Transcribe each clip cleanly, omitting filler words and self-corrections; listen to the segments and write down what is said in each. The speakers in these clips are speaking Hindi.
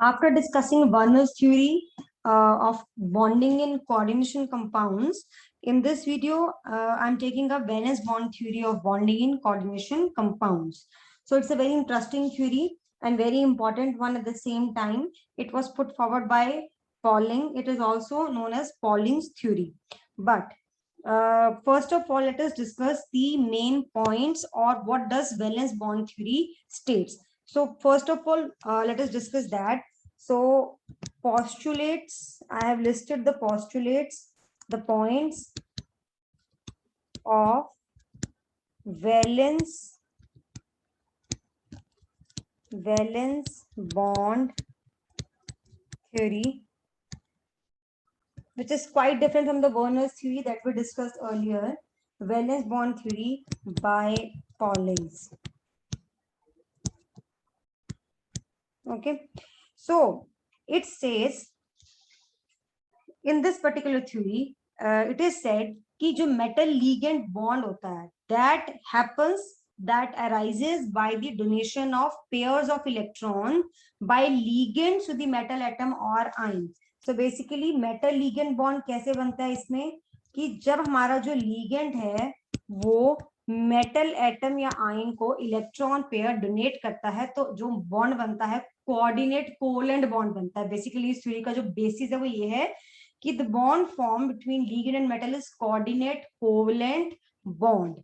After discussing Werner's theory of bonding in coordination compounds, in this video, I'm taking up Werner's bond theory of bonding in coordination compounds. So it's a very interesting theory and very important one at the same time. It was put forward by Pauling. It is also known as Pauling's theory. But first of all, let us discuss the main points or what does valence bond theory states. So first of all, let us discuss that. So postulates, I have listed the postulates, the points of valence bond theory, which is quite different from the Werner's theory that we discussed earlier. Valence bond theory by Pauling. Okay, so it says in this particular theory, it is said कि जो metal ligand bond होता है, that arises by the donation of pairs of electron by ligands to the metal atom or ion. So basically metal ligand bond कैसे बनता है इसमें कि जब हमारा जो ligand है वो मेटल एटम या आयन को इलेक्ट्रॉन पेयर डोनेट करता है तो जो बॉन्ड बनता है कोऑर्डिनेट कोवेलेंट बॉन्ड बनता है. बेसिकली इस थ्योरी का जो बेसिस है वो ये है कि the bond form between ligand and metal is coordinate covalent bond.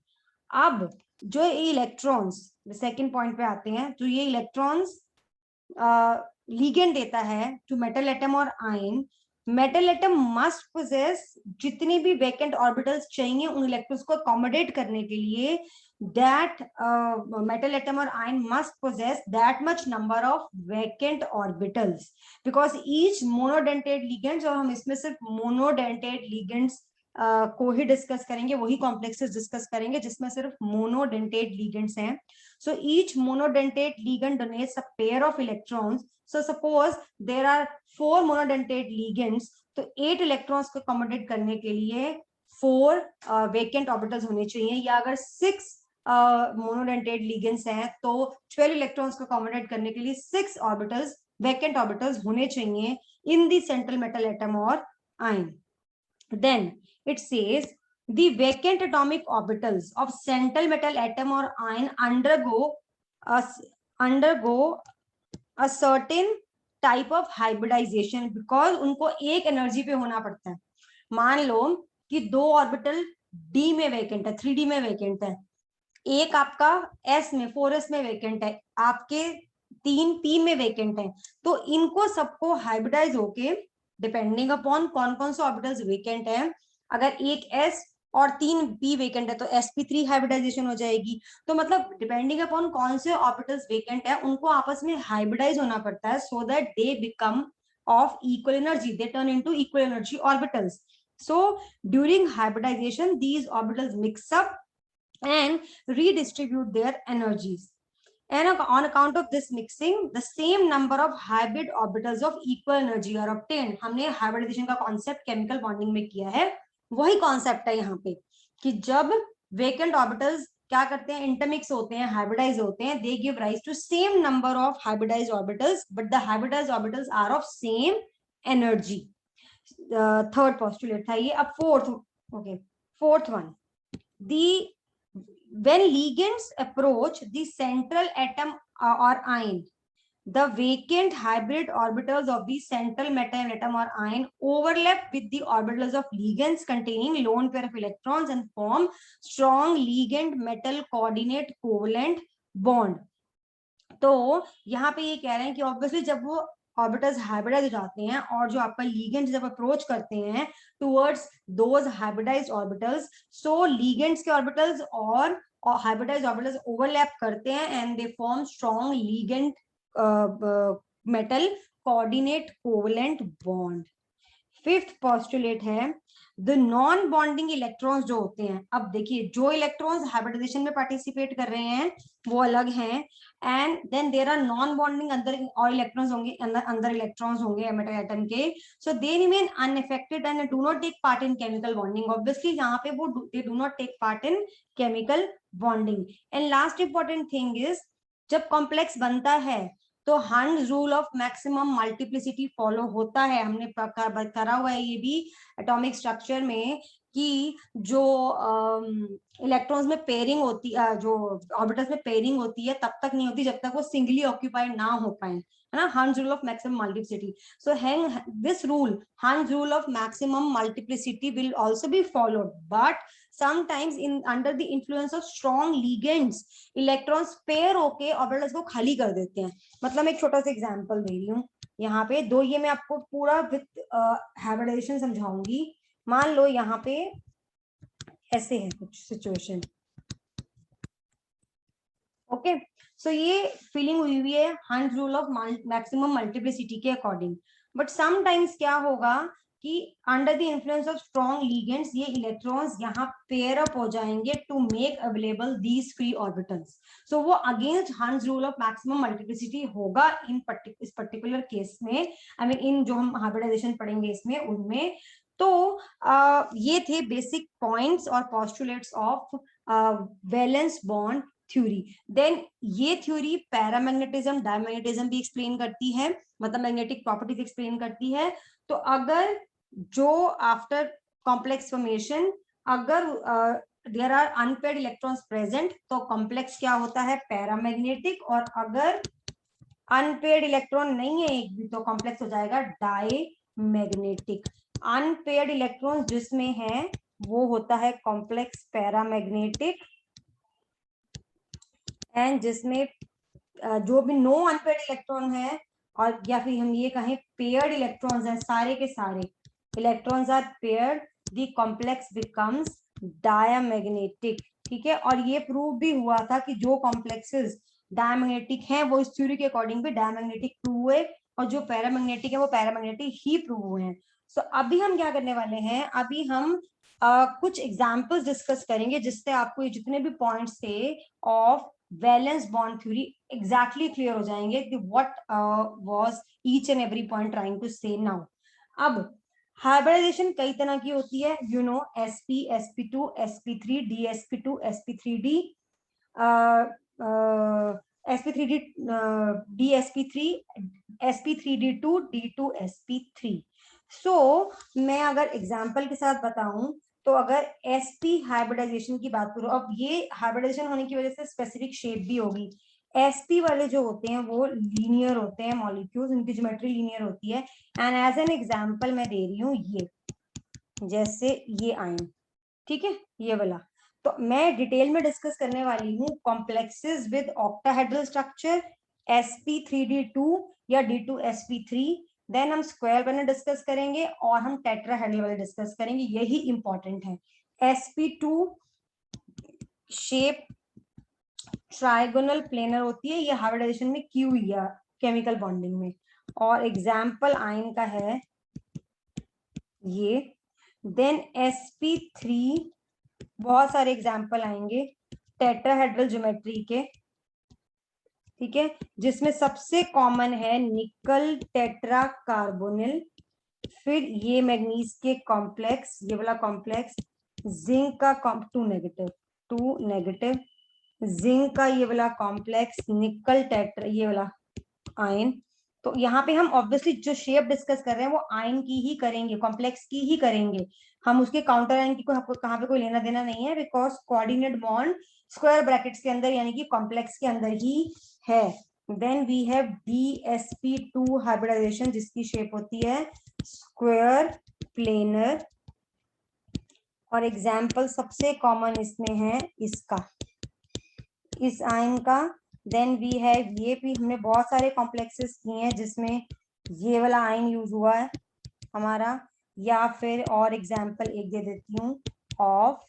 अब जो इलेक्ट्रॉन्स, सेकंड पॉइंट पे आते हैं, तो ये इलेक्ट्रॉन्स लिगेंड देता है टू मेटल एटम और ion. Metal atom must possess जितने भी वैकेंट ऑर्बिटल्स चाहिए उन इलेक्ट्रॉन्स को अकोमोडेट करने के लिए, that metal atom or ion must possess that much number of vacant orbitals because each monodentate ligands, और हम इसमें सिर्फ monodentate ligands को ही डिस्कस करेंगे, वही कॉम्प्लेक्सेस डिस्कस करेंगे जिसमें सिर्फ मोनोडेंटेट लिगेंड्स हैं. So each monodentate ligand donates a pair of electrons. So suppose there are 4 monodentate ligands, तो 8 इलेक्ट्रॉन्स को अकोमोडेट करने के लिए 4 वेकेंट ऑर्बिटल्स होने चाहिए, या अगर 6 मोनोडेंटेट लिगेंड्स हैं तो 12 इलेक्ट्रॉन्स को अकोमोडेट करने के लिए 6 ऑर्बिटल्स, वेकेंट ऑर्बिटल्स होने चाहिए in the central metal atom और ion. Then it says the vacant atomic orbitals of central metal atom or ion undergo a certain type of hybridization because उनको एक एनर्जी पे होना पड़ता है. मान लो कि 2 ऑर्बिटल D में वैकेंट है, 3D में वैकेंट है, एक आपका S में 4S में वैकेंट है, आपके 3 P में वैकेंट है, तो इनको सबको हाइब्रिडाइज होके डिपेंडिंग अपॉन कौन कौन से ऑर्बिटल्स वेकेंट है, अगर एक S और 3 P वेकेंट है तो sp3 हाइब्रिडाइजेशन हो जाएगी. तो मतलब डिपेंडिंग अपॉन कौन से ऑर्बिटल्स वेकेंट है उनको आपस में हाइब्रिडाइज होना पड़ता है so that they become of equal energy, they turn into equal energy orbitals. So during hybridization these orbitals mix up and redistribute their energies, and on account of this mixing the same number of hybrid orbitals of equal energy are obtained. हमने हाइब्रिडाइजेशन का कॉन्सेप्ट केमिकल बॉन्डिंग में किया है, वही कॉन्सेप्ट है यहाँ पे कि जब वेकेंट ऑर्बिटल्स क्या करते हैं, इंटरमिक्स होते हैं, हाइब्रिडाइज होते हैं, they give rise to same number of hybridized orbitals but the hybridized orbitals are of same energy. Third postulate था ये. अब fourth one, the when ligands approach the central atom or ion, the vacant hybrid orbitals of the central metal atom or ion overlap with the orbitals of ligands containing lone pair of electrons and form strong ligand metal coordinate covalent bond. तो यहाँ पे ये कह रहे हैं कि ऑब्वियसली जब वो ऑर्बिटल्स हाइब्रिडाइज हो जाते हैं और जो आपका लिगेंड जब अप्रोच करते हैं towards those hybridized orbitals, so ligands के ऑर्बिटल्स और हाइब्रिडाइज्ड ऑर्बिटल्स ओवरलैप करते हैं and they form strong ligand metal coordinate covalent bond. Fifth postulate है द नॉन बॉन्डिंग इलेक्ट्रॉन्स जो होते हैं. अब देखिए जो इलेक्ट्रॉन्स हाइब्रिडाइजेशन में पार्टिसिपेट कर रहे हैं वो अलग हैं, and then there are non bonding अंदर और इलेक्ट्रॉन्स होंगे, अंदर इलेक्ट्रॉन्स होंगे मेटल एटम के. So they remain unaffected and do not take part in chemical bonding. Obviously यहाँ पे वो they do not take part in chemical bonding. And last important thing is जब कॉम्प्लेक्स बनता है तो Hund's rule of maximum multiplicity follow होता है, हमने करा हुआ है ये भी एटॉमिक स्ट्रक्चर में, कि जो इलेक्ट्रॉन्स में पेयरिंग होती जो ऑर्बिटल्स में पेयरिंग होती है तब तक नहीं होती जब तक वो सिंगली ऑक्यूपाइड ना हो पाए, है ना, Hund's rule of maximum multiplicity. So this rule, Hund's rule of maximum multiplicity will also be followed, but sometimes in under the influence of strong ligands electrons pair होके ऑर्बिटल्स को खाली कर देते हैं. मतलब एक छोटा सा एग्जांपल दे रही हूँ यहाँ पे दो, ये मैं आपको पूरा विथ हाइब्रिडाइजेशन समझाऊंगी. मान लो यहाँ पे ऐसे है कुछ सिचुएशन. ओके, सो ये फीलिंग हुई है Hund's rule of maximum multiplicity के अकॉर्डिंग. बट समटाइम्स क्या होगा कि under the influence of strong ligands ये इलेक्ट्रॉन्स यहाँ पेयर अप हो जाएंगे to make available these free orbitals. So वो अगेंस्ट हंस रूल ऑफ मैक्सिमम मल्टीप्लिसिटी होगा इस पर्टिकुलर केस में. आई मीन इन जो हम हाइब्रिडाइजेशन पढ़ेंगे इसमें उनमें. तो ये थे बेसिक पॉइंट्स और postulates of valence bond theory. Then ये थ्योरी पैरामैग्नेटिज्म डायमैग्नेटिज्म भी एक्सप्लेन करती है, मतलब मैग्नेटिक प्रॉपर्टीज एक्सप्लेन करती है. तो अगर जो आफ्टर कॉम्प्लेक्स फॉर्मेशन अगर there are unpaired electrons present तो कॉम्प्लेक्स क्या होता है, पैरामैग्नेटिक. और अगर अनपेयर्ड इलेक्ट्रॉन नहीं है एक भी तो कॉम्प्लेक्स हो जाएगा डायमैग्नेटिक. अनपेयर्ड इलेक्ट्रॉन जिसमें है वो होता है कॉम्प्लेक्स पैरामैग्नेटिक, एंड जिसमें जो भी नो अनपेयर्ड इलेक्ट्रॉन है और या फिर हम ये कहें पेयर्ड इलेक्ट्रॉन्स हैं, सारे के सारे electrons are paired, the complex becomes diamagnetic. ठीक है, और ये प्रूव भी हुआ था कि जो कॉम्प्लेक्सेस डायमैग्नेटिक हैं वो इस थ्योरी के अकॉर्डिंग भी डायमैग्नेटिक प्रूव हुए, और जो पैरामैग्नेटिक है वो पैरामैग्नेटिक ही प्रूव हुए हैं. सो अभी हम क्या करने वाले हैं, अभी हम कुछ एग्जाम्पल्स डिस्कस करेंगे जिससे आपको ये जितने भी पॉइंट्स थे of valence bond theory exactly clear हो जाएंगे कि what was each and every point trying to say now. अब हाइब्रिडाइजेशन कई तरह की होती है, you know, sp sp2 sp3 dsp2 sp3d sp3d dsp3 sp3d2 d2 sp3. सो मैं अगर एग्जाम्पल के साथ बताऊं तो अगर sp हाइब्रिडाइजेशन की बात करूं, अब ये हाइब्रिडाइजेशन होने की वजह से स्पेसिफिक शेप भी होगी. sp वाले जो होते हैं वो लीनियर होते हैं मॉलिक्यूल्स, उनकी ज्योमेट्री लीनियर होती है. एंड एज एन एग्जाम्पल मैं दे रही हूँ ये, जैसे ये आयन, ठीक है, ये वाला. तो मैं डिटेल में डिस्कस करने वाली हूँ complexes with octahedral structure sp3d2 या d2sp3. देन हम स्क्वायर वाले डिस्कस करेंगे और हम टेट्राहेड्रल वाले डिस्कस करेंगे, यही इंपॉर्टेंट है. sp2 शेप ट्राइगोनल प्लेनर होती है, ये हाइब्रिडाइजेशन में की हुई है केमिकल बॉन्डिंग में. और एग्जाम्पल आयन का है ये. देन sp3 बहुत सारे एग्जाम्पल आएंगे टेट्राहेड्रल ज्योमेट्री के, ठीक है, जिसमें सबसे कॉमन है निकल टेट्रा कार्बोनिल, फिर ये मैग्नीज के कॉम्प्लेक्स, ये वाला कॉम्प्लेक्स, जिंक का 2 नेगेटिव, जिंक का ये वाला कॉम्प्लेक्स, निकल टेट्रा ये वाला आयन. तो यहाँ पे हम ऑब्वियसली जो शेप डिस्कस कर रहे हैं वो आयन की ही करेंगे, कॉम्प्लेक्स की ही करेंगे. हम उसके काउंटर आयन की कहाँ पे कोई लेना देना नहीं है, because coordinate bond square brackets के अंदर यानी कि कॉम्प्लेक्स के अंदर ही है. Then we have dsp2 hybridization जिसकी शेप होती है स्क्वायर प्लेनर, और एग्जाम्पल सबसे कॉमन इसमें है इसका, इस आयन का. देन वी हैव, ये भी हमने बहुत सारे कॉम्प्लेक्सेस किए हैं जिसमें ये वाला आयन यूज हुआ है हमारा, या फिर और एग्जाम्पल एक दे देती हूँ ऑफ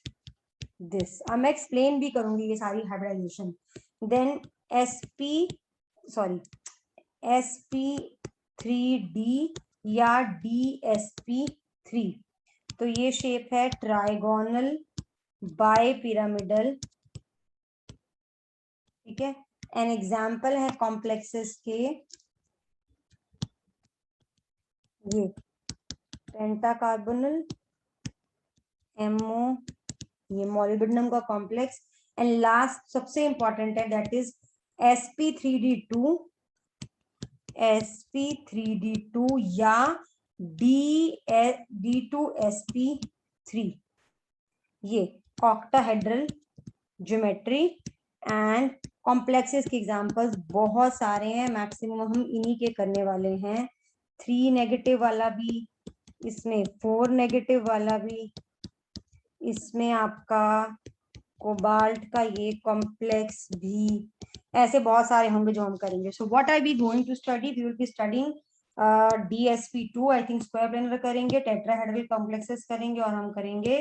दिस. अब मैं एक्सप्लेन भी करूंगी ये सारी हाइब्रिडाइजेशन. देन sp3d या dsp3, तो ये शेप है ट्राइगोनल बाय पिरामिडल, ठीक है. एन एग्जाम्पल है कॉम्प्लेक्सेस के ये पेंटा कार्बोनल, MO, ये मॉलिब्डेनम का कॉम्प्लेक्स. एंड लास्ट सबसे इंपॉर्टेंट है दैट इज sp3d2 sp3d2 या d2sp3, ये ऑक्टाहेड्रल ज्योमेट्री एंड कॉम्प्लेक्सेस के एग्जांपल्स बहुत सारे हैं, मैक्सिमम हम इन्हीं के करने वाले हैं। 3 नेगेटिव वाला भी, इसमें 4 नेगेटिव वाला भी, इसमें आपका कोबाल्ट का ये कॉम्प्लेक्स भी, ऐसे बहुत सारे होंगे जो हम करेंगे। So what I be going to study, we will be studying DSP2 I think square planar करेंगे, टेट्राहेड्रल कॉम्प्लेक्सेस करेंगे, और हम करेंगे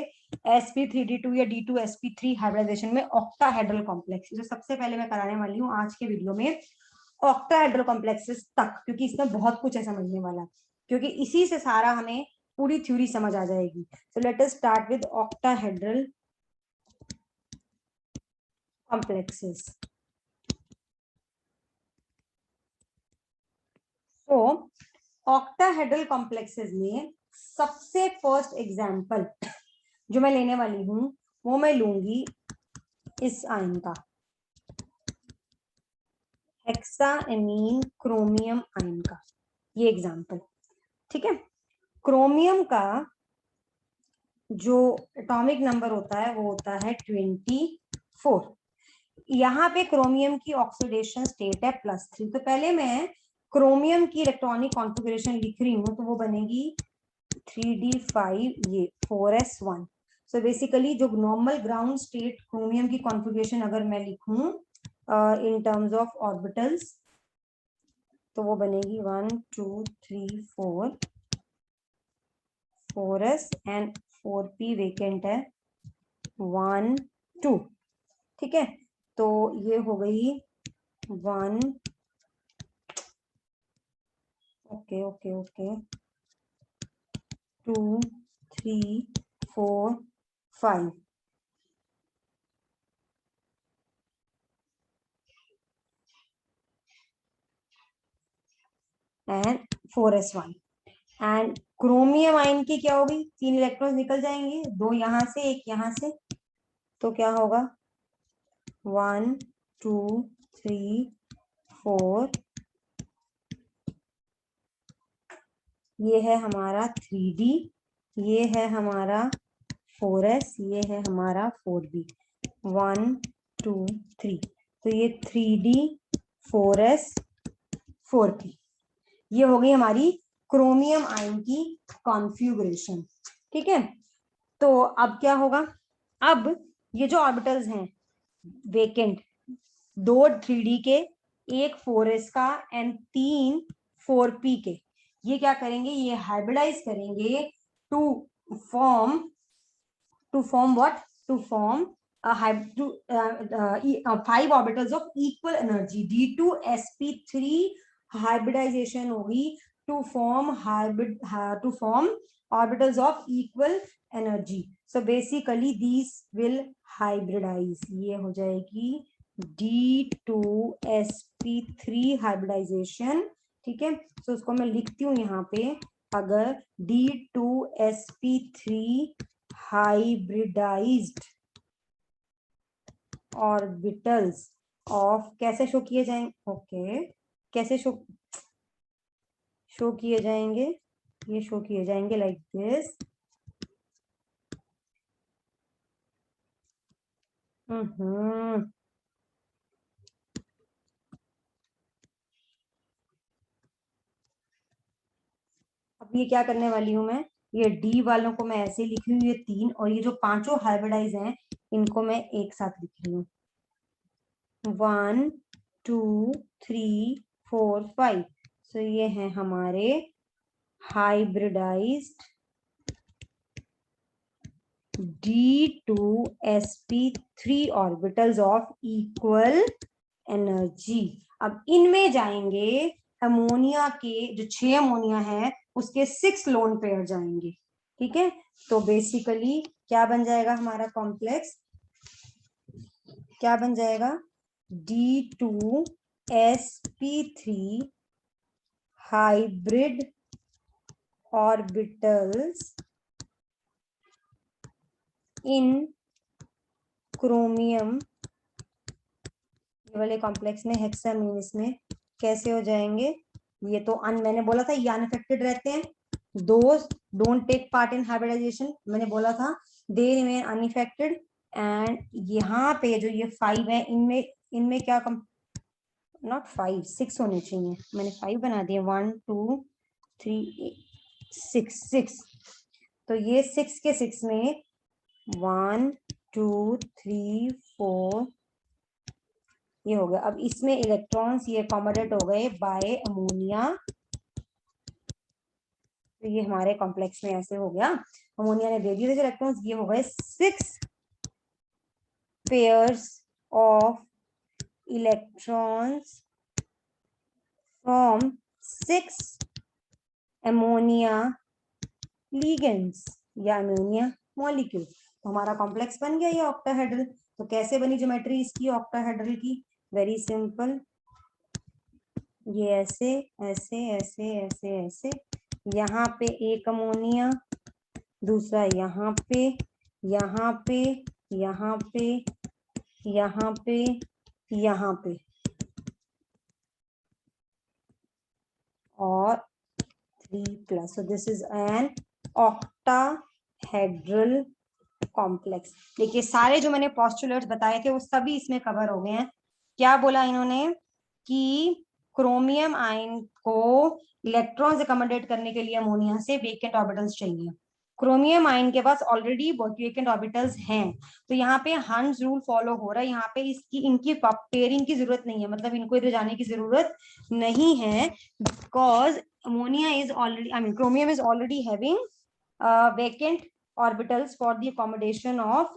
sp3d2 या d2sp3 हाइब्रिडाइजेशन में ऑक्टाहेड्रल कॉम्प्लेक्स। जो सबसे पहले मैं कराने वाली हूँ आज के वीडियो में ऑक्टाहेड्रल कॉम्प्लेक्सेस तक, क्योंकि इसमें बहुत कुछ है समझने वाला, क्योंकि इसी से सारा हमें पूरी थ्योरी समझ आ जाएगी। So let us start with octahedral complexes. तो ऑक्टाहेड्रल कॉम्प्लेक्सेस में सबसे फर्स्ट एग्जांपल जो मैं लेने वाली हूं वो मैं लूंगी इस आयन का, हेक्साएमीन क्रोमियम आयन का, ये एग्जांपल। ठीक है, क्रोमियम का जो एटॉमिक नंबर होता है वो होता है 24। यहाँ पे क्रोमियम की ऑक्सीडेशन स्टेट है +3। तो पहले मैं क्रोमियम की इलेक्ट्रॉनिक कॉन्फ़िगरेशन लिख रही हूँ, तो वो बनेगी 3d5 ये 4s1। सो बेसिकली जो नॉर्मल ग्राउंड स्टेट क्रोमियम की कॉन्फ़िगरेशन अगर मैं लिखूं इन टर्म्स ऑफ ऑर्बिटल्स, तो वो बनेगी 1 2 3 4 4s एंड 4p वेकेंट है 1 2। ठीक है, तो ये हो गई 1 okay okay okay 2 3 4 5 and 4s1। And chromium ion की क्या होगी, 3 इलेक्ट्रॉन निकल जाएंगे, 2 यहां से 1 यहां से, तो क्या होगा 1 2 3 4, ये है हमारा 3d, ये है हमारा 4s, ये है हमारा 4b, 1 2 3। तो ये 3d 4s 4p, ये हो गई हमारी क्रोमियम आयन की कॉन्फ़िगरेशन। ठीक है, तो अब क्या होगा, अब ये जो ऑर्बिटल्स हैं वेकेंट, 2 3d के, एक 4s का एंड 3 4p के, ये क्या करेंगे, ये हाइब्रिडाइज करेंगे to form what, to form 5 orbitals of equal energy, d2sp3 hybridization होगी to form orbitals of equal energy. So basically these will hybridize, ये हो जाएगी d2sp3 हाइब्रिडाइजेशन। ठीक है, तो उसको मैं लिखती हूँ यहाँ पे, अगर d2sp3 हाइब्रिडाइज्ड ऑर्बिटल्स ऑफ, कैसे शो किए जाएंगे, ओके कैसे शो किए जाएंगे, ये शो किए जाएंगे लाइक दिस। अब ये क्या करने वाली हूं मैं, ये डी वालों को मैं ऐसे लिख रही हूँ, ये 3, और ये जो पांचों हाइब्रिडाइज हैं इनको मैं एक साथ लिख रही हूँ 1 2 3 4 5। सो ये है हमारे hybridized d2sp3 orbitals of equal energy. अब इनमें जाएंगे अमोनिया के, जो 6 अमोनिया है उसके 6 लोन पेयर जाएंगे। ठीक है, तो बेसिकली क्या बन जाएगा हमारा कॉम्प्लेक्स, क्या बन जाएगा d2sp3 हाइब्रिड ऑर्बिटल्स इन क्रोमियम, ये वाले कॉम्प्लेक्स में हेक्सामीन, इसमें कैसे हो जाएंगे ये तो मैंने बोला था ये अनअफेक्टेड रहते हैं, those don't take part in hybridization, मैंने बोला था दे रिमेन अनइफेक्टेड। एंड यहाँ पे जो ये 5 है, इनमें इनमें क्या नॉट 5, 6 होने चाहिए, मैंने 5 बना दिए, 1 2 3 6। तो ये 6 के 6 में 1 2 3 4 ये हो गया। अब इसमें इलेक्ट्रॉन्स ये अकोमोडेट हो गए बाय अमोनिया, तो ये हमारे कॉम्प्लेक्स में ऐसे हो गया, अमोनिया ने दे दिए थे इलेक्ट्रॉन्स, ये हो गए 6 pairs of electrons from 6 ammonia ligands या अमोनिया मॉलिक्यूल। तो हमारा कॉम्प्लेक्स बन गया ये ऑक्टाहेड्रल। तो कैसे बनी ज्योमेट्री इसकी ऑक्टाहेड्रल की? वेरी सिंपल, ये ऐसे ऐसे ऐसे ऐसे ऐसे, यहाँ पे एक अमोनिया, दूसरा यहाँ पे, यहाँ पे, यहाँ पे, यहाँ पे, यहाँ पे, और 3+। so this is an octahedral complex. देखिए सारे जो मैंने पोस्टुलेट्स बताए थे वो सभी इसमें कवर हो गए हैं। क्या बोला इन्होंने कि क्रोमियम आयन को इलेक्ट्रॉन्स अकोमोडेट करने के लिए अमोनिया से वेकेंट ऑर्बिटल्स चाहिए। क्रोमियम आयन के पास ऑलरेडी वेकेंट ऑर्बिटल्स हैं, तो यहाँ पे हंस रूल फॉलो हो रहा है, यहाँ पे इनकी पेयरिंग की जरूरत नहीं है, मतलब इनको इधर जाने की जरूरत नहीं है, because ammonia is already chromium is already having vacant orbitals for the accommodation of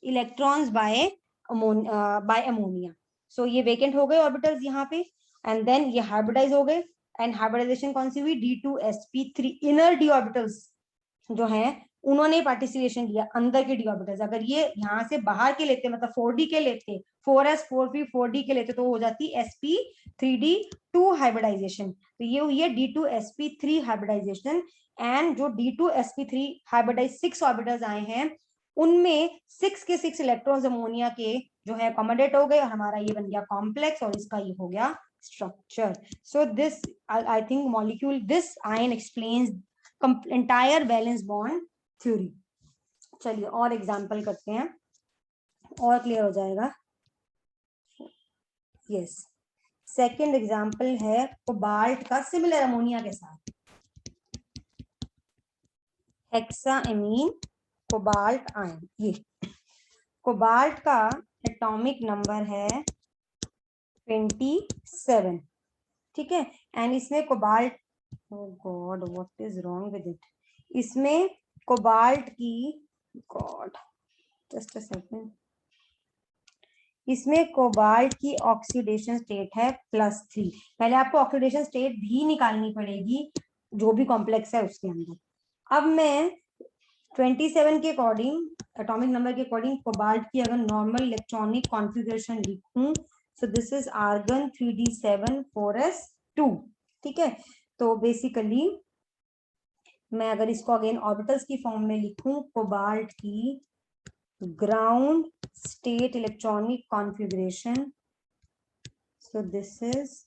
electrons by ammonia. So ये vacant हो गए orbitals यहाँ पे, and then ये hybridize हो गए, and hybridization कौन सी हुई? D2sp3 inner d orbitals जो हैं उन्होंने पार्टिसिपेशन लिया अंदर के डी ऑर्बिटल्स। अगर ये यहाँ से बाहर के लेते, मतलब 4d के लेते, 4s 4p 4d के लेते, तो वो हो जाती sp3d2 हाइब्रिडाइजेशन। तो ये हुई है D2sp3 हाइब्रिडाइजेशन। एंड जो D2sp3 हाइब्रिडाइज 6 ऑर्बिटल्स आए हैं उनमें 6 के 6 इलेक्ट्रॉन्स अमोनिया के जो है अकोमोडेट हो गए, और हमारा ये बन गया कॉम्प्लेक्स, और इसका ये हो गया structure. So this I think molecule this ion explains entire valence bond theory. चलिए और एग्जांपल करते हैं और क्लियर हो जाएगा। यस, सेकंड एग्जांपल है कोबाल्ट का सिमिलर अमोनिया के साथ, हेक्साएमीन कोबाल्ट आयन। ये कोबाल्ट का एटॉमिक नंबर है 27, ठीक है। एंड इसमें cobalt, oh God, what is wrong with it? इसमें कोबाल्ट की, God, just a second, इसमें कोबाल्ट की ऑक्सीडेशन स्टेट है +3। पहले आपको ऑक्सीडेशन स्टेट भी निकालनी पड़ेगी जो भी कॉम्प्लेक्स है उसके अंदर। अब मैं 27 के अकॉर्डिंग, एटॉमिक नंबर के अकॉर्डिंग कोबाल्ट की अगर नॉर्मल इलेक्ट्रॉनिक कॉन्फ़िगरेशन लिखूं, so this is argon 3d7 4s2, ठीक है। तो बेसिकली मैं अगर इसको अगेन ऑर्बिटल्स की फॉर्म में लिखूं, कोबाल्ट की ground state electronic configuration, so this is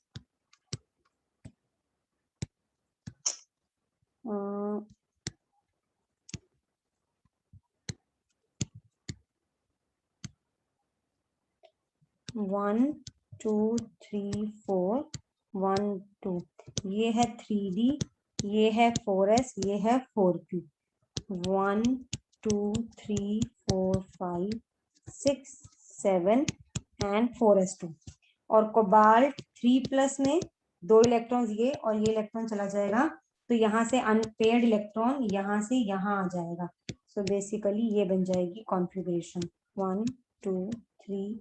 1 2 3 4 1 2, ये है 3d, ये है 4s, ये है 4p, 1 2 3 4 5 6 7 एंड 4s2। और कोबाल्ट 3+ में 2 इलेक्ट्रॉन्स ये और ये इलेक्ट्रॉन चला जाएगा, तो यहाँ से अनपेयर्ड इलेक्ट्रॉन यहाँ से यहाँ आ जाएगा। सो बेसिकली ये बन जाएगी कॉन्फ़िगरेशन 1 2 3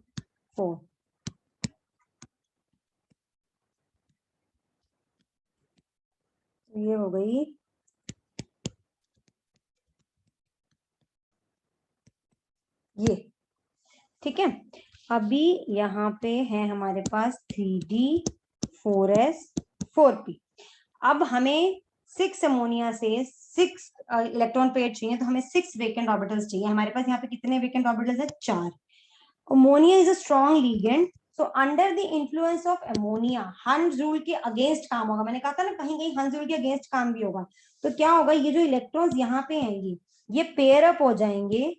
4। ये हो गई ये, ठीक है। अभी यहाँ पे है हमारे पास 3d 4s 4p। अब हमें 6 अमोनिया से 6 इलेक्ट्रॉन पेयर चाहिए, तो हमें 6 वेकेंट ऑर्बिटल्स चाहिए। हमारे पास यहाँ पे कितने वेकेंट ऑर्बिटल्स है? 4। Ammonia is a strong ligand, so under the influence of ammonia, हंस रूल के अगेंस्ट काम होगा। मैंने कहा था ना कहीं कहीं हंस रूल के अगेंस्ट काम भी होगा। तो क्या होगा, ये जो इलेक्ट्रॉन्स यहाँ पे आएंगे ये पेयर अप हो जाएंगे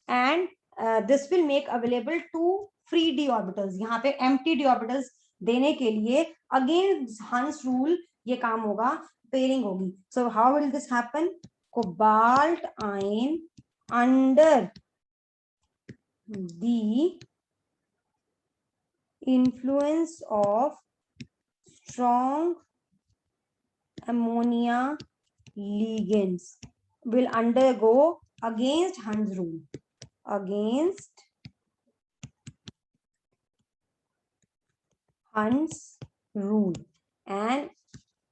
and this will make available two free d orbitals. यहाँ पे एम्प्टी डी ऑर्बिटल्स देने के लिए अगेंस्ट हंस रूल ये काम होगा, पेयरिंग होगी। So how will this happen, cobalt ion under the influence of strong ammonia ligands will undergo against Hund's rule, against Hund's rule and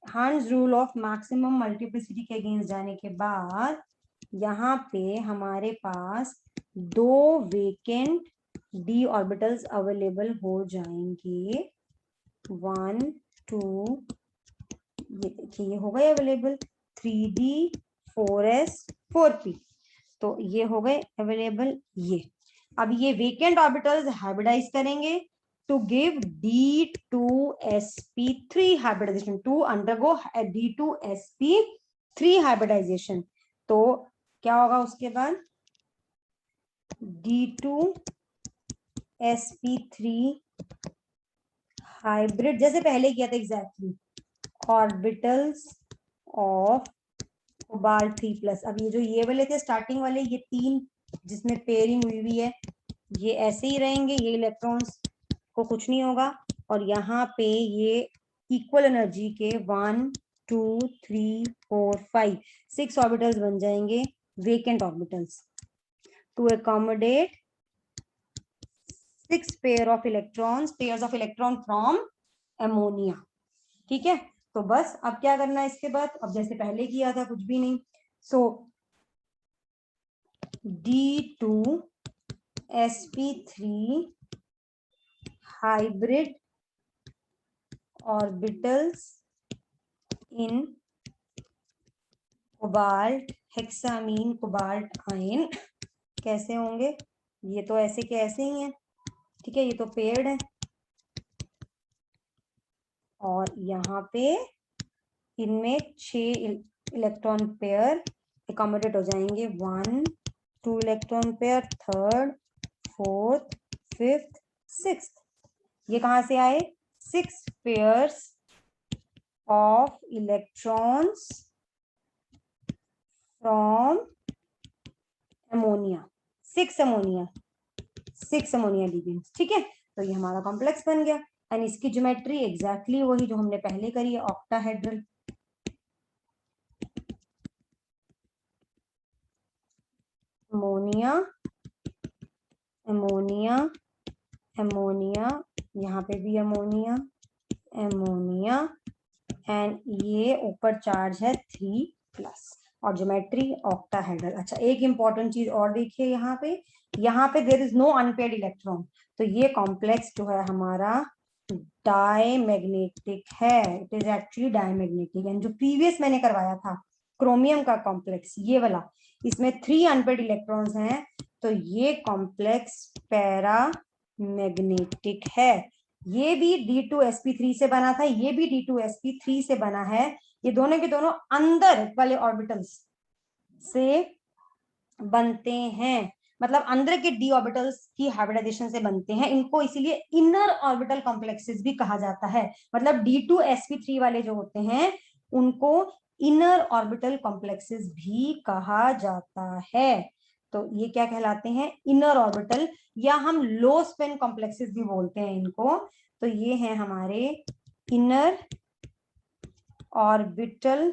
Hund's rule of maximum multiplicity के अगेंस्ट जाने के बाद यहाँ पे हमारे पास दो वेकेंट डी ऑर्बिटल्स अवेलेबल हो जाएंगे, 1 2, ये देखिए ये हो गए अवेलेबल 3d 4s 4p, तो ये हो गए अवेलेबल ये। अब ये वेकेंट ऑर्बिटल्स हाइब्रिडाइज करेंगे to give d2sp3 hybridization, to undergo d2sp3 hybridization. तो क्या होगा उसके बाद, d2sp3 हाइब्रिड जैसे पहले किया था एग्जैक्टली, ऑर्बिटल्स ऑफ कोबाल्ट 3+। अब ये जो ये वाले थे स्टार्टिंग वाले, ये 3 जिसमें पेयरिंग हुई हुई है, ये ऐसे ही रहेंगे, ये इलेक्ट्रॉन्स को कुछ नहीं होगा। और यहाँ पे ये इक्वल एनर्जी के 1 2 3 4 5 6 ऑर्बिटल्स बन जाएंगे, vacant orbitals, to accommodate 6 pair of electrons, pairs of electron from ammonia. ठीक है, तो बस अब क्या करना है इसके बाद, अब जैसे पहले किया था कुछ भी नहीं। सो d2sp3 हाइब्रिड ऑर्बिटल्स इन कोबाल्ट हेक्सामीन कोबाल्ट आयन कैसे होंगे, ये तो ऐसे के ऐसे ही हैं, ठीक है, ये तो पेयर्ड है। और यहाँ पे इनमें 6 इलेक्ट्रॉन पेयर एकोमोडेट हो जाएंगे, 1 2 electron pair, 3rd 4th 5th 6th। ये कहां से आए, 6 pairs of electrons from ammonia, 6 ammonia ligands. ठीक है, तो ये हमारा कॉम्प्लेक्स बन गया एंड इसकी ज्योमेट्री एग्जैक्टली वही जो हमने पहले करी है, ऑक्टाहेड्रल। अमोनिया अमोनिया अमोनिया, यहाँ पे भी अमोनिया अमोनिया एंड ये ऊपर चार्ज है 3+ और ज्योमेट्री ऑक्टाहेड्रल। अच्छा, एक इंपॉर्टेंट चीज और देखिए, यहाँ पे there is no unpaired electron, तो ये कॉम्प्लेक्स जो है हमारा डायमैग्नेटिक है, it is actually diamagnetic. And जो प्रीवियस मैंने करवाया था क्रोमियम का कॉम्प्लेक्स, ये वाला, इसमें 3 अनपेयर्ड इलेक्ट्रॉन्स हैं, तो ये कॉम्प्लेक्स पैरा मैग्नेटिक है। ये भी d2sp3 से बना था, ये भी d2sp3 से बना है, ये दोनों के दोनों अंदर वाले ऑर्बिटल्स से बनते हैं, मतलब अंदर के डी ऑर्बिटल्स की हाइब्रिडाइजेशन से बनते हैं, इनको इसीलिए इनर ऑर्बिटल कॉम्प्लेक्सेस भी कहा जाता है। मतलब d2sp3 वाले जो होते हैं उनको इनर ऑर्बिटल कॉम्प्लेक्सेस भी कहा जाता है। तो ये क्या कहलाते हैं, इनर ऑर्बिटल, या हम लो स्पिन कॉम्प्लेक्सेस भी बोलते हैं इनको। तो ये हैं हमारे इनर ऑर्बिटल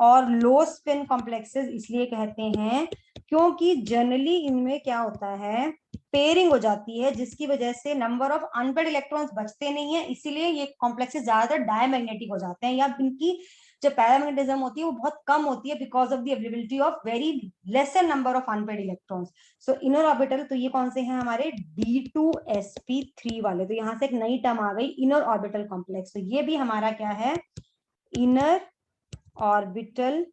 और लो स्पिन कॉम्प्लेक्सेस इसलिए कहते हैं क्योंकि जनरली इनमें क्या होता है, पेयरिंग हो जाती है, जिसकी वजह से नंबर ऑफ अनपेयर्ड इलेक्ट्रॉन्स बचते नहीं है, इसीलिए ये कॉम्प्लेक्सेस ज्यादातर डायमैग्नेटिक हो जाते हैं, या इनकी जो पैरामैग्नेटिज्म होती है वो बहुत कम होती है because of the availability of very laser number of unpaired electrons. So inner orbital, तो ये कौन से हैं हमारे d2sp3 वाले, तो यहाँ से एक नई टर्म आ गई इनर ऑर्बिटल कॉम्प्लेक्स। तो ये भी हमारा क्या है, इनर ऑर्बिटल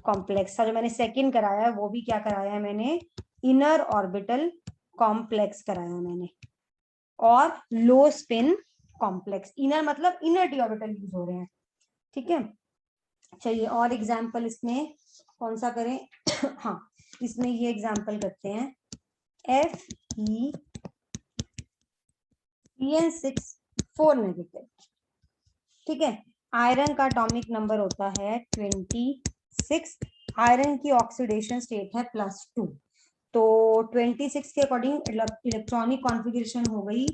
कॉम्प्लेक्स था। जो मैंने सेकंड कराया है वो भी क्या कराया है मैंने, इनर ऑर्बिटल कॉम्प्लेक्स कराया मैंने। और लो स्पिन कॉम्प्लेक्स। इनर मतलब इनर डी ऑर्बिटल यूज हो रहे हैं, ठीक है। चलिए और एग्जाम्पल इसमें कौन सा करें? हाँ, इसमें ये एग्जाम्पल करते हैं, Fe(Cn6) 4 नेगेटिव, ठीक है। आयरन का एटॉमिक नंबर होता है 26। आयरन की ऑक्सीडेशन स्टेट है +2, तो 26 के अकॉर्डिंग इलेक्ट्रॉनिक कॉन्फ़िगरेशन हो गई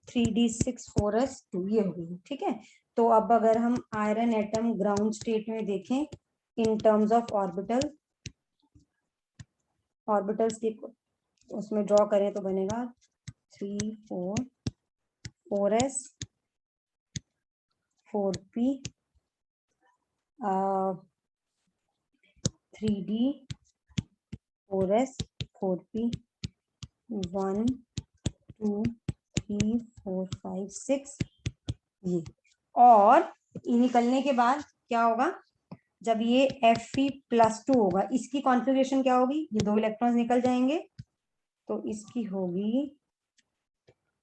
3d6 4s2, ये हो गई, ठीक है। तो अब अगर हम आयरन एटम ग्राउंड स्टेट में देखें इन टर्म्स ऑफ ऑर्बिटल्स की उसमें ड्रॉ करें तो बनेगा 3 4 4s 4p 3d 4s 4p 1 2 3 4 5 6, ये। और ये निकलने के बाद क्या होगा, जब ये Fe+2 होगा, इसकी कॉन्फ़िगरेशन क्या होगी, ये 2 इलेक्ट्रॉन्स निकल जाएंगे, तो इसकी होगी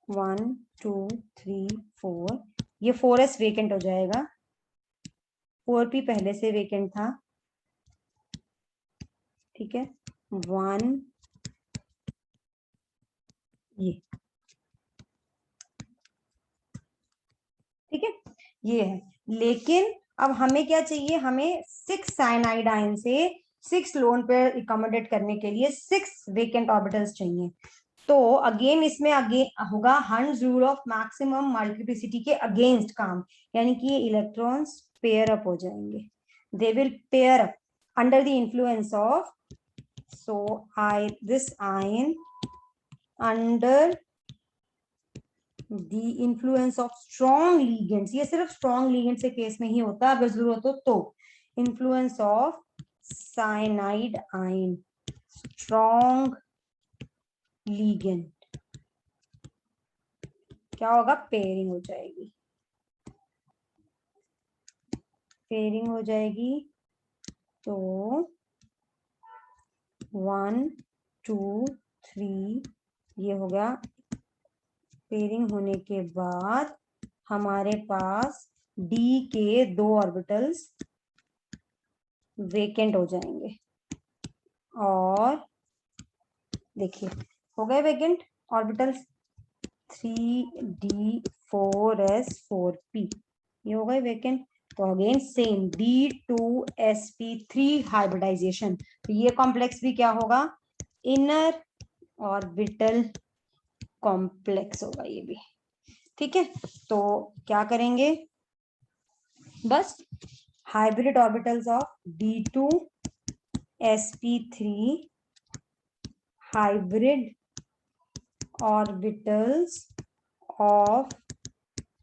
1 2 3 4, ये 4s वेकेंट हो जाएगा, 4p पहले से वेकेंट था, ठीक है। 1 ये, ठीक है, ये है। लेकिन अब हमें क्या चाहिए, हमें 6 साइनाइड आयन से 6 लोन पेयर इकोमोडेट करने के लिए 6 वेकेंट ऑर्बिटल्स चाहिए। तो अगेन इसमें अगेन होगा hunts rule of maximum multiplicity के अगेंस्ट काम, यानी कि ये इलेक्ट्रॉन्स पेयर अप हो जाएंगे, they will pair up under the influence of, so this ion under the influence of strong ligands, ये सिर्फ स्ट्रॉन्ग लिगेंड के केस में ही होता है, अगर जरूरत हो तो। Influence of cyanide ion, strong ligand, क्या होगा, पेयरिंग हो जाएगी, पेयरिंग हो जाएगी। तो 1 2 3 ये हो गया। पेयरिंग होने के बाद हमारे पास D के 2 ऑर्बिटल्स वेकेंट हो जाएंगे, और देखिए हो गए वेकेंट ऑर्बिटल्स 3d4s4p, ये हो गए वेकेंट। तो अगेन सेम D2sp3 हाइब्रिडाइजेशन, तो ये कॉम्प्लेक्स भी क्या होगा, इनर ऑर्बिटल कॉम्प्लेक्स होगा ये भी, ठीक है। तो क्या करेंगे, बस hybrid orbitals of D2sp3 hybrid orbitals of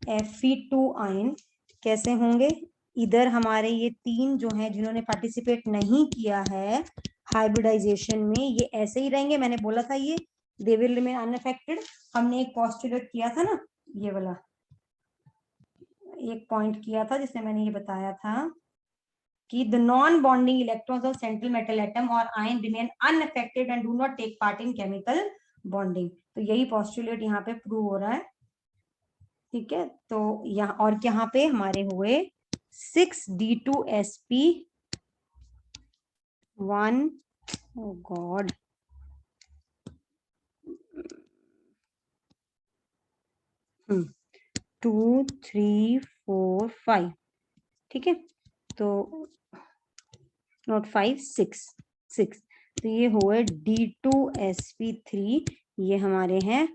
Fe2 ion कैसे होंगे, इधर हमारे ये 3 जो हैं जिन्होंने पार्टिसिपेट नहीं किया है हाइब्रिडाइजेशन में, ये ऐसे ही रहेंगे। मैंने बोला था ये दे विल रिमेन अनअफेक्टेड, हमने एक पोस्टुलेट किया था ना, ये वाला एक पॉइंट किया था जिसमें मैंने ये बताया था कि the non-bonding electrons of central metal atom or ion remain unaffected and do not take part in chemical bonding, तो यही पोस्टुलेट यहाँ पे प्रूव हो रहा है, ठीक है। तो यहाँ और यहाँ पे हमारे हुए 6d2sp1, oh god 2 3 4 5, ठीक है। तो नॉट 5 6 6, तो ये हुए D2sp3, ये हमारे हैं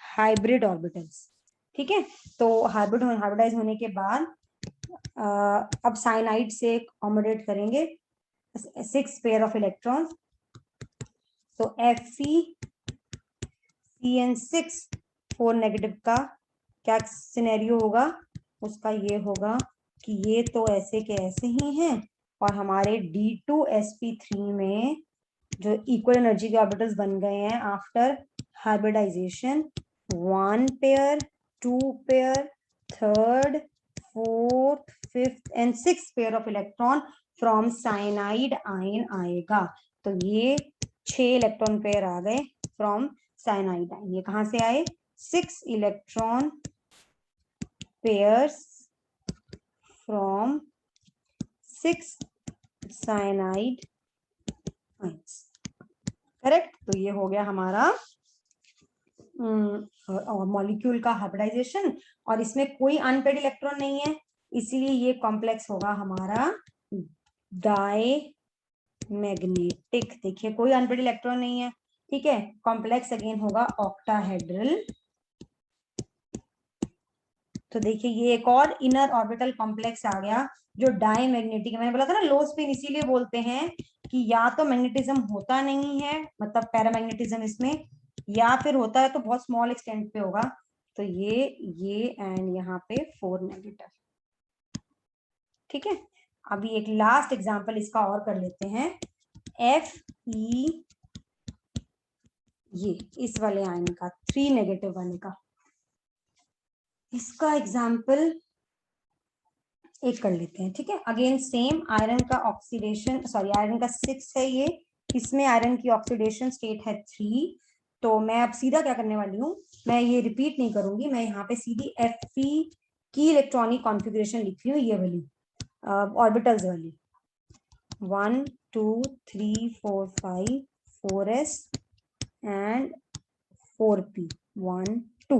हाइब्रिड ऑर्बिटल्स, ठीक है। तो हाइब्रिडाइज होने के बाद अब साइनाइड से अकोमोडेट करेंगे 6 पेयर ऑफ इलेक्ट्रॉन्स, तो FeCN6 4 नेगेटिव का क्या सिनेरियो होगा, उसका ये होगा कि ये तो ऐसे के ऐसे ही हैं, और हमारे D2sp3 में जो इक्वल एनर्जी के ऑर्बिटल्स बन गए हैं after hybridization, 1 pair 2 pair 3rd 4th 5th and 6th pair of electron from cyanide ion आएगा। तो ये 6 इलेक्ट्रॉन पेयर आ गए फ्रॉम साइनाइड आयन, ये कहां से आए, 6 electron pairs from 6 cyanide ions. Correct. तो ये हो गया हमारा मॉलिक्यूल का हाइब्रिडाइजेशन, और इसमें कोई अनपेड इलेक्ट्रॉन नहीं है, इसीलिए ये कॉम्प्लेक्स होगा हमारा डायमैग्नेटिक। देखिए कोई अनपेड इलेक्ट्रॉन नहीं है, ठीक है। कॉम्प्लेक्स अगेन होगा ऑक्टाहेड्रल। तो देखिए ये एक और इनर ऑर्बिटल कॉम्प्लेक्स आ गया जो डायमैग्नेटिक है। मैंने बोला था ना लो स्पिन इसीलिए बोलते हैं कि या तो मैग्नेटिज्म होता नहीं है, मतलब पैरामैग्नेटिज्म इसमें, या फिर होता है तो बहुत स्मॉल एक्सटेंट पे होगा। तो ये एंड यहाँ पे 4 नेगेटिव, ठीक है। अभी एक लास्ट एग्जांपल इसका और कर लेते हैं। Fe, ये इस वाले आयन का 3 नेगेटिव वाले का, इसका एग्जांपल एक कर लेते हैं, ठीक है। अगेन सेम आयरन का ऑक्सीडेशन, सॉरी आयरन का 6 है ये, इसमें आयरन की ऑक्सीडेशन स्टेट है 3। तो मैं अब सीधा क्या करने वाली हूँ, मैं ये रिपीट नहीं करूंगी, मैं यहाँ पे सीधी Fe की इलेक्ट्रॉनिक कॉन्फ़िगरेशन लिख रही हूँ, ये वाली ऑर्बिटल्स वाली 1 2 3 4 5 4s एंड 4p 1 2।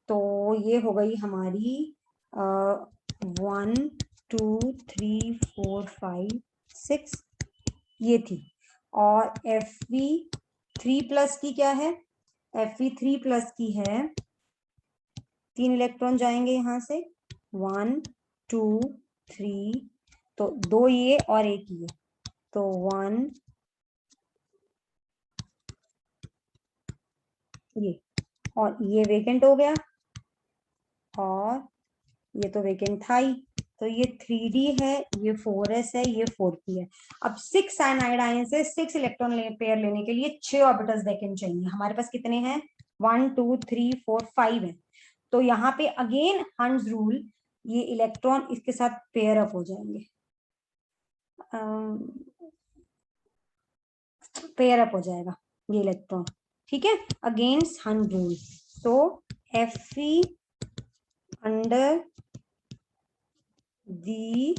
तो ये हो गई हमारी 1 2 3 4 5 6 ये थी। और Fe3+ की क्या है, Fe3+ की है 3 इलेक्ट्रॉन जाएंगे यहां से 1 2 3, तो 2 ये और 1 ये, तो 1 ये, और ये वेकेंट हो गया, और ये तो वेकेंट था ही। तो ये 3d है, ये 4s है, ये 4p है। अब 6 साइनाइड आयन से 6 इलेक्ट्रॉन पेयर लेने के लिए 6 ऑर्बिटल्स वेकेंट चाहिए। हमारे पास कितने हैं, 1 2 3 4 5 है। तो यहाँ पे अगेन हंस रूल, ये इलेक्ट्रॉन इसके साथ पेयर अप हो जाएंगे, पेयर अप हो जाएगा ये इलेक्ट्रॉन, ठीक है, अगेंस्ट हंस रूल। तो Fe under the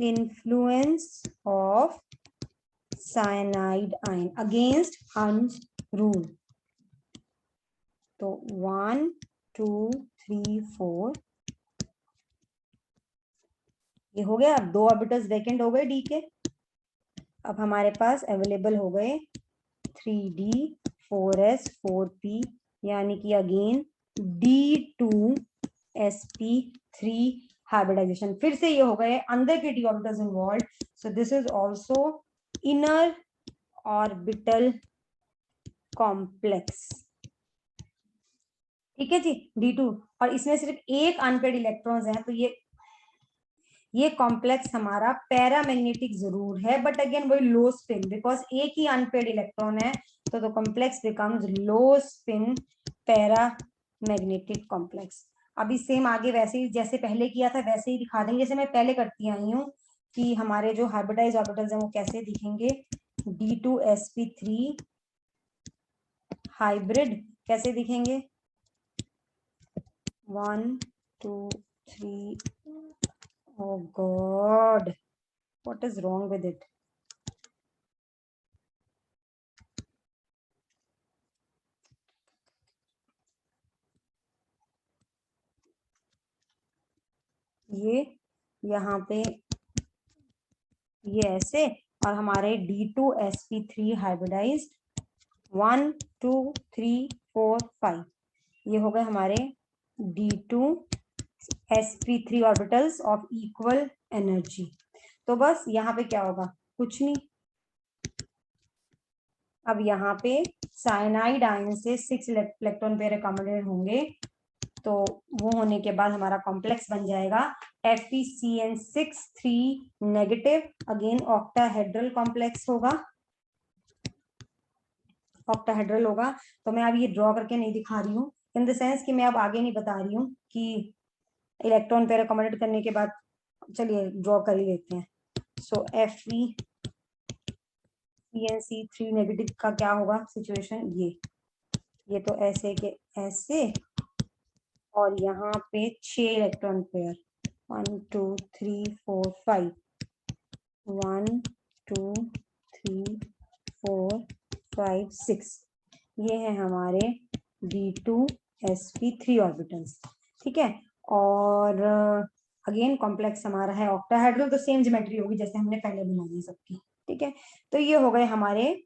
influence of cyanide ion against Hund's rule। तो 1 2 3 4 ये हो गया। अब 2 ऑर्बिटल्स वेकेंट हो गए डी के। अब हमारे पास अवेलेबल हो गए 3d 4s 4p, यानी कि अगेन D2sp3 हाइब्रिडाइजेशन। फिर से ये हो गए अंदर के D orbitals involve. So this is also inner orbital complex, ठीक है जी, D2। और इसमें सिर्फ एक अनपेड इलेक्ट्रॉन्स हैं, तो ये कॉम्प्लेक्स हमारा पैरामैग्नेटिक जरूर है, बट अगेन वही लो स्पिन, बिकॉज एक ही अनपेड इलेक्ट्रॉन है, तो कॉम्प्लेक्स बिकम्स लो स्पिन पैरामैग्नेटिक कॉम्प्लेक्स। अभी सेम आगे वैसे ही जैसे पहले किया था वैसे ही दिखा देंगे, जैसे मैं पहले करती आई हूँ कि हमारे जो हाइब्रिडाइज ऑर्बिटल्स हैं वो कैसे दिखेंगे। D2sp3 हाइब्रिड कैसे दिखेंगे, 1 2 3, oh god, what is wrong with it? ये यहाँ पे ये ऐसे, और हमारे D2sp3 हाइब्रिडाइज्ड 1 2 3 4 5 ये हो गए हमारे D2sp3 orbitals of equal energy. तो बस यहाँ पे क्या होगा, कुछ नहीं। अब यहाँ पे साइनाइड आयन से 6 इलेक्ट्रॉन पेयर अकोमोडेट होंगे, तो वो होने के बाद हमारा कॉम्प्लेक्स बन जाएगा FeCN6 3 negative, again octahedral complex होगा, ऑक्टाहेड्रल होगा। तो मैं अब ये ड्रॉ करके नहीं दिखा रही हूँ, इन द सेंस कि मैं अब आगे नहीं बता रही हूँ कि इलेक्ट्रॉन पेयर अकोमोडेट करने के बाद, चलिए ड्रॉ कर ही लेते हैं। सो FeCN3 नेगेटिव का क्या होगा सिचुएशन, ये ये तो ऐसे के ऐसे, और यहाँ पे 6 इलेक्ट्रॉन पेयर, 1 2 3 4 5, 1 2 3 4 5 6, ये है हमारे d2sp3 ऑर्बिटल्स। ठीक है, और अगेन कॉम्प्लेक्स हमारा है ऑक्टाहेड्रल, तो सेम ज्योमेट्री होगी जैसे हमने पहले बनाई है सबकी। ठीक है, तो ये हो गए हमारे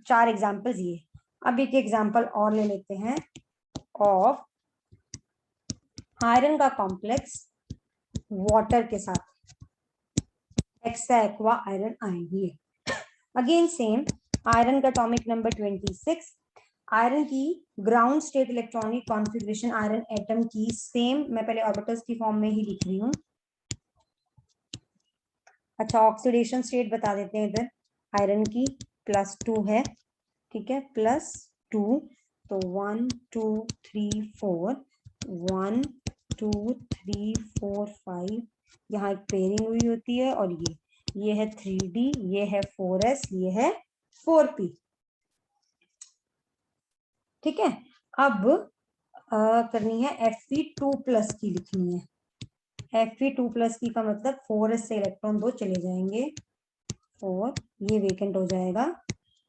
4 एग्जाम्पल्स ये। अब एक एग्जाम्पल और ले लेते हैं ऑफ आयरन का कॉम्प्लेक्स वाटर के साथ, एक्सा एक्वा आयरन आयन। ये अगेन सेम, आयरन का एटॉमिक नंबर 26, आयरन की ground state electronic configuration iron atom की सेम, मैं पहले ऑर्बिटल्स की फॉर्म में ही लिख रही हूँ। अच्छा, ऑक्सीडेशन स्टेट बता देते हैं इधर, आयरन की +2 है। ठीक है, +2, तो 1 2 3 4, 1 2 3 4 5, यहाँ एक पेयरिंग हुई होती है, और ये है 3D, ये है 4s, ये है 4p। ठीक है, अब करनी है Fe2+ की लिखनी है। Fe2+ की का मतलब 4s से इलेक्ट्रॉन 2 चले जाएंगे, 4, ये वेकेंट हो जाएगा,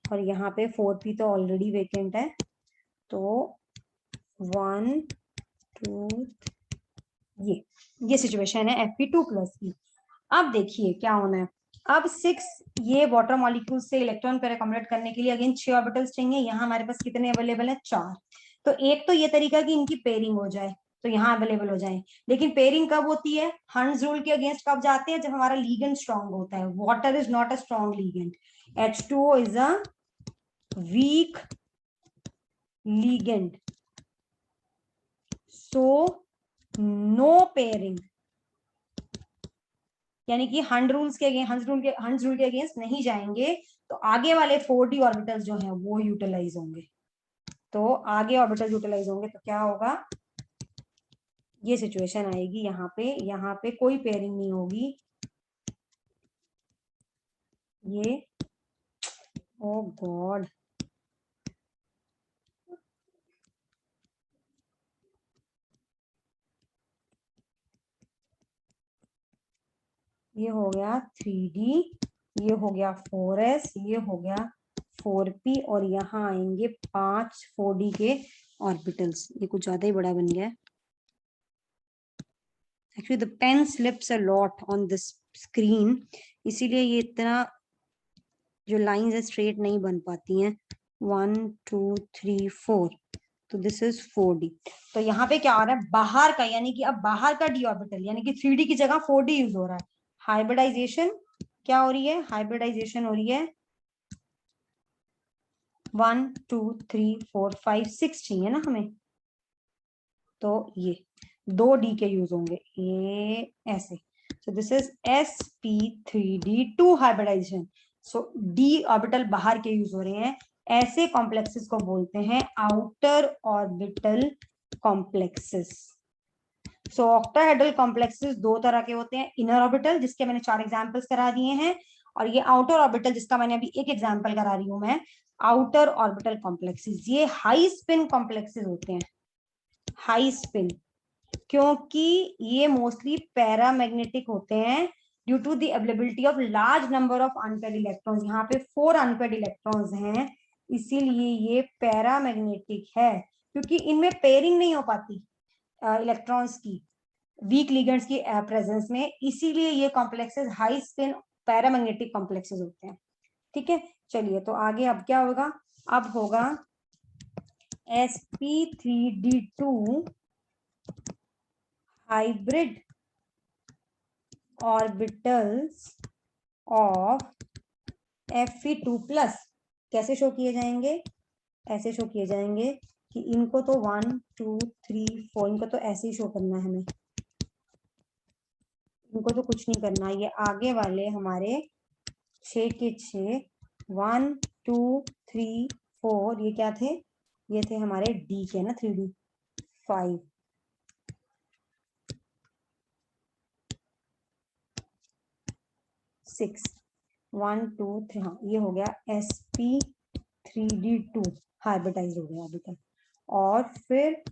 और यहाँ पे 4p तो ऑलरेडी वेकेंट है, तो 1 2, ये सिचुएशन है Fe2+ की। अब देखिए क्या होना है, अब 6 ये वाटर मॉलिक्यूल से इलेक्ट्रॉन पेयर अकोमोडेट करने के लिए अगेन 6 ऑर्बिटल्स चाहिए। यहाँ हमारे पास कितने अवेलेबल है, 4। तो एक तो ये तरीका कि इनकी पेयरिंग हो जाए, तो यहाँ अवेलेबल हो जाए, लेकिन पेयरिंग कब होती है, हंस रूल के अगेंस्ट कब जाते हैं, जब हमारा लीगेंड स्ट्रांग होता है। Water is not a strong ligand, H2O is a weak ligand, so no pairing, यानी कि हंस रूल के अगेंस्ट नहीं जाएंगे, तो आगे वाले 4d ऑर्बिटल्स जो हैं वो यूटिलाइज होंगे। तो आगे ऑर्बिटल यूटिलाइज होंगे तो क्या होगा, ये सिचुएशन आएगी, यहाँ पे कोई पेयरिंग नहीं होगी, ये ओ गॉड, ये हो गया 3D, ये हो गया 4s, ये हो गया 4p, और यहाँ आएंगे 5 4d के ऑर्बिटल्स। ये कुछ ज्यादा ही बड़ा बन गया है। Actually the pen slips a lot on this screen, इसीलिए ये इतना जो लाइंस है स्ट्रेट नहीं बन पाती हैं। 1 2 3 4, तो दिस इज 4d। तो यहाँ पे क्या हो रहा है, बाहर का, यानी कि अब बाहर का d ऑर्बिटल, यानी कि 3d की जगह 4d यूज हो रहा है। हाइब्रिडाइजेशन क्या हो रही है, हाइब्रिडाइजेशन हो रही है 1 2 3 4 5 6 चाहिए ना हमें, तो ये 2d के यूज होंगे, ये ऐसे। So this is sp3d2 hybridization. So d orbital बाहर के यूज हो रहे हैं, ऐसे कॉम्प्लेक्सेस को बोलते हैं आउटर ऑर्बिटल कॉम्प्लेक्सेस। सो ऑक्टाहेड्रल कॉम्प्लेक्सेस 2 तरह के होते हैं, इनर ऑर्बिटल जिसके मैंने 4 एग्जांपल्स करा दिए हैं, और ये आउटर ऑर्बिटल जिसका मैंने अभी एक एग्जांपल करा रही हूं मैं, आउटर ऑर्बिटल कॉम्प्लेक्सेस। ये हाई स्पिन कॉम्प्लेक्सेस होते हैं, हाई स्पिन, क्योंकि ये मोस्टली पैरामैग्नेटिक होते हैं due to the availability of large number of unpaired electrons. यहाँ पे 4 अनपेयर्ड इलेक्ट्रॉन्स हैं, इसीलिए ये पैरामैग्नेटिक है, क्योंकि इनमें पेयरिंग नहीं हो पाती इलेक्ट्रॉन्स की वीक लिगेंड्स की प्रेजेंस में, इसीलिए ये complexes high spin paramagnetic complexes होते हैं। ठीक है, चलिए तो आगे अब क्या होगा, अब होगा sp3d2 hybrid orbitals of Fe2+। कैसे शो किए जाएंगे, ऐसे शो किए जाएंगे कि इनको तो 1 2 3 4, इनको तो ऐसे ही शो करना है हमें, इनको तो कुछ नहीं करना। ये आगे वाले हमारे 6 के 6, 1 2 3 4, ये क्या थे, ये थे हमारे डी के ना, 3D 5, 6 1 2 3, हाँ ये हो गया sp3d2 हाइब्रिडाइज हो गया अभी तक। और फिर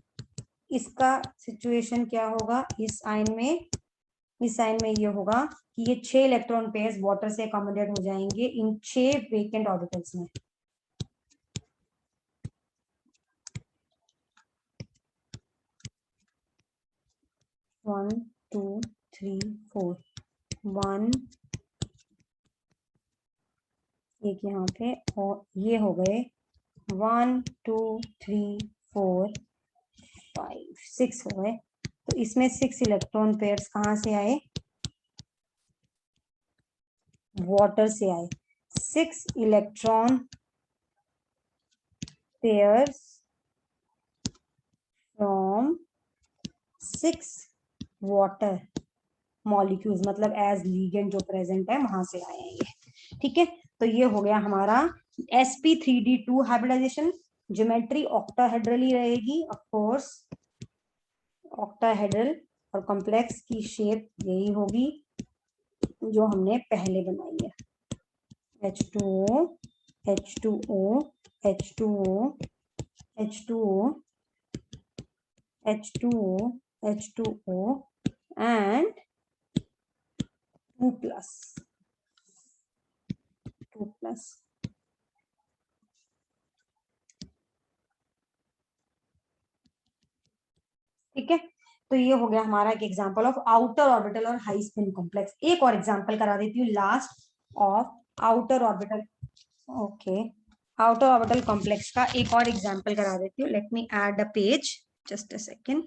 इसका सिचुएशन क्या होगा, इस आयन में ये होगा कि ये 6 इलेक्ट्रॉन पेयर्स वाटर से अकोमोडेट हो जाएंगे इन 6 वेकेंट ऑर्बिटल्स में। वन टू थ्री फोर, 1 एक यहाँ पे, और ये हो गए 1 2 3 4 5 6 हो गए। तो इसमें 6 इलेक्ट्रॉन पेयर्स कहाँ से आए, वाटर से आए। 6 electron pairs from 6 water molecules, मतलब एज लीगेंड जो प्रेजेंट है वहां से आए हैं ये। ठीक है, तो ये हो गया हमारा sp3d2 हाइब्रिडाइजेशन। ज्योमेट्री ऑक्टाहेड्रली रहेगी ऑफ कोर्स, ऑक्टाहेड्रल, और कॉम्प्लेक्स की शेप यही होगी जो हमने पहले बनाई है, H2O H2O H2O H2O H2O H2O and 2 plus 2 plus। ठीक है, तो ये हो गया हमारा एक एग्जांपल ऑफ आउटर ऑर्बिटल और हाई स्पिन कॉम्प्लेक्स। एक और एग्जांपल करा देती हूँ last of outer orbital. Okay, outer orbital complex का एक और एग्जांपल करा देती हूँ। Let me add a page, just a second.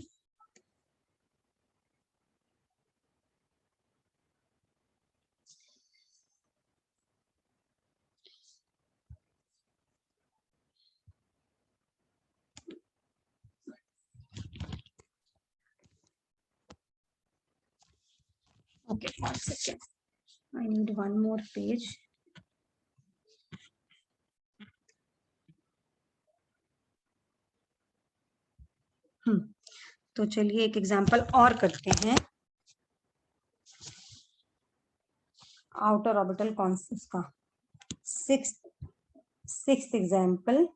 Okay, 1 second. I need one more page. तो चलिए एक एग्जांपल और करते हैं आउटर ऑर्बिटल कॉन्सेप्ट का। सिक्स्थ एग्जांपल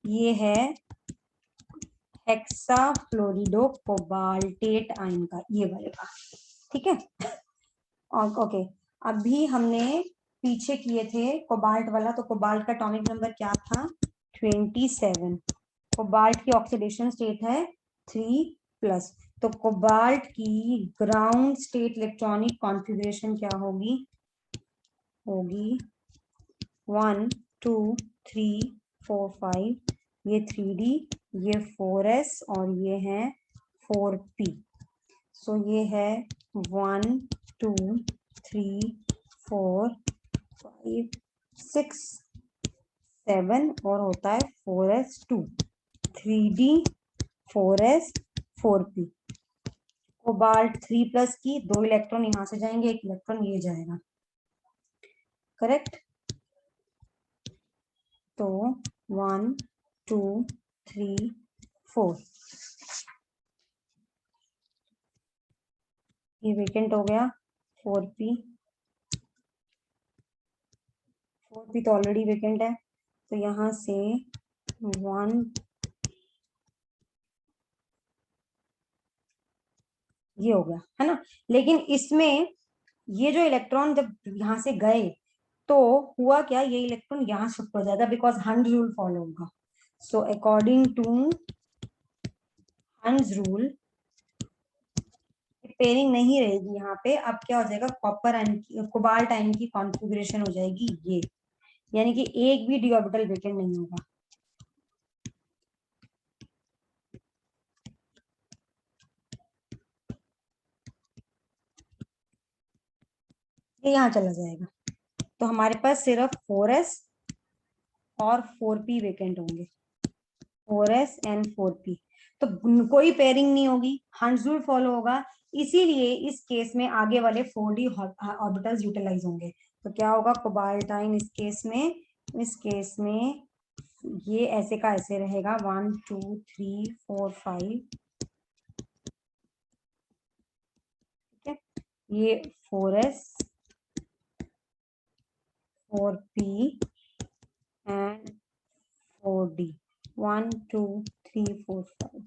ये है हेक्साफ्लोरिडो कोबाल्टेट आयन का, ये वाले का। ठीक है, और ओके, अभी हमने पीछे किए थे कोबाल्ट वाला, तो कोबाल्ट का एटॉमिक नंबर क्या था, 27। कोबाल्ट की ऑक्सीडेशन स्टेट है 3+। तो कोबाल्ट की ग्राउंड स्टेट इलेक्ट्रॉनिक कॉन्फ़िगरेशन क्या होगी, 1 2 3 4 5, ये 3D, ये 4s और ये है 4p। सो ये है 1 2 3 4 5 6 7 और होता है 4s2, 3D 4s 4p। Cobalt 3+ की 2 इलेक्ट्रॉन यहां से जाएंगे, 1 इलेक्ट्रॉन ये जाएगा, करेक्ट। तो 1 2 3 4 ये वेकेंट हो गया। 4p तो ऑलरेडी वेकेंट है, तो यहां से 1 ये हो गया, है ना। लेकिन इसमें ये जो इलेक्ट्रॉन जब यहां से गए तो हुआ क्या, ये इलेक्ट्रॉन यहाँ शिफ्ट हो जाएगा बिकॉज हंस रूल फॉलो होगा। सो अकॉर्डिंग टू हंस रूल पेयरिंग नहीं रहेगी यहाँ पे। अब क्या हो जाएगा, कॉपर आयन की, कोबाल्ट आयन की कॉन्फ़िगरेशन हो जाएगी ये, यानी कि एक भी डी ऑर्बिटल वेकेंट नहीं होगा। ये यहाँ चला जाएगा, तो हमारे पास सिर्फ 4s और 4p वेकेंट होंगे, 4s एंड 4p। तो कोई पेयरिंग नहीं होगी, हंस रूल फॉलो होगा, इसीलिए इस केस में आगे वाले 4d ऑर्बिटल्स यूटिलाइज होंगे। तो क्या होगा, कोबाल्ट आयन इस केस में ये ऐसे का ऐसे रहेगा, 1 2 3 4 5। ठीक है, ये 4s 4p एंड 4d। 1 2 3 4 5।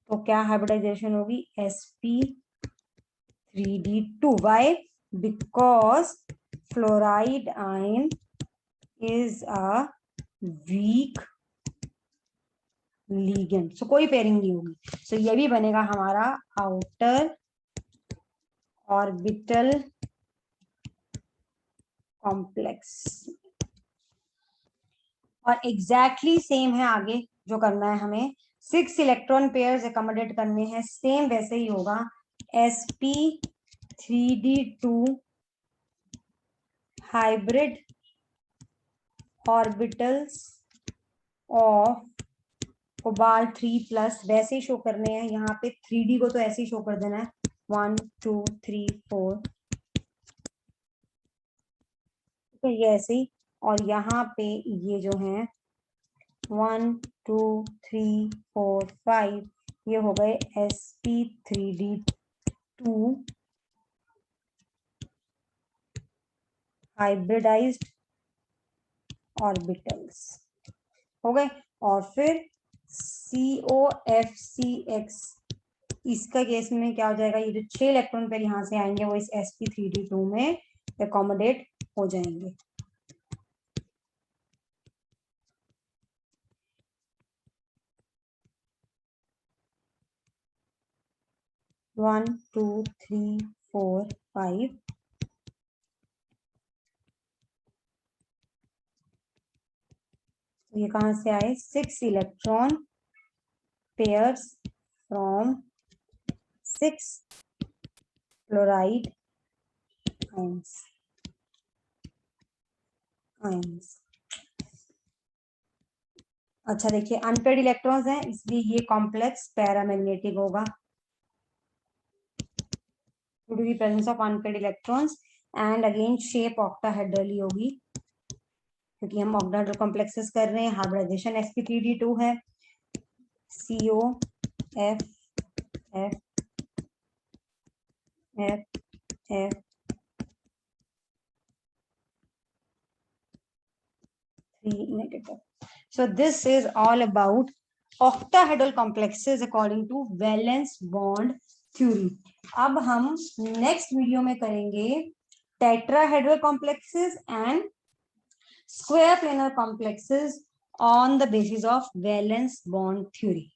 तो क्या हाइब्रिडाइजेशन होगी? sp3d2। Why? Because fluoride ion is a weak ligand, so कोई पेयरिंग नहीं होगी। सो ये भी बनेगा हमारा आउटर ऑर्बिटल कॉम्प्लेक्स। और एग्जैक्टली सेम है आगे जो करना है हमें, 6 इलेक्ट्रॉन पेयर्स एकोमोडेट करने हैं, सेम वैसे ही होगा। sp3d2 hybrid orbitals of cobalt 3+, वैसे ही शो करने हैं। यहाँ पे 3d को तो ऐसे ही शो कर देना है, 1 2 3 4, तो ये ऐसे ही। और यहाँ पे ये जो है 1 2 3 4 5, ये हो गए sp3d2 हाइब्रिडाइज्ड ऑर्बिटल्स हो गए। और फिर COFCX, इसका केस में क्या हो जाएगा? ये जो 6 इलेक्ट्रॉन पेयर यहाँ से आएंगे वो इस sp3d2 में एकोमोडेट हो जाएंगे। One two three four five, ये कहां से आए? 6 electron pairs from 6 fluoride ions. अच्छा देखिए, अनपेयर्ड इलेक्ट्रॉन्स हैं इसलिए ये कॉम्प्लेक्स पैरामैग्नेटिक होगा due to the presence of unpaired electrons, and again shape octahedrally होगी क्योंकि हम ऑक्टाहेड्रल कॉम्प्लेक्सेस कर रहे हैं। हाइब्रिडाइजेशन sp3d2 है, COFF negative. So this is all about octahedral complexes according to valence bond theory. अब हम नेक्स्ट वीडियो में करेंगे tetrahedral complexes and square planar complexes on the basis of valence bond theory.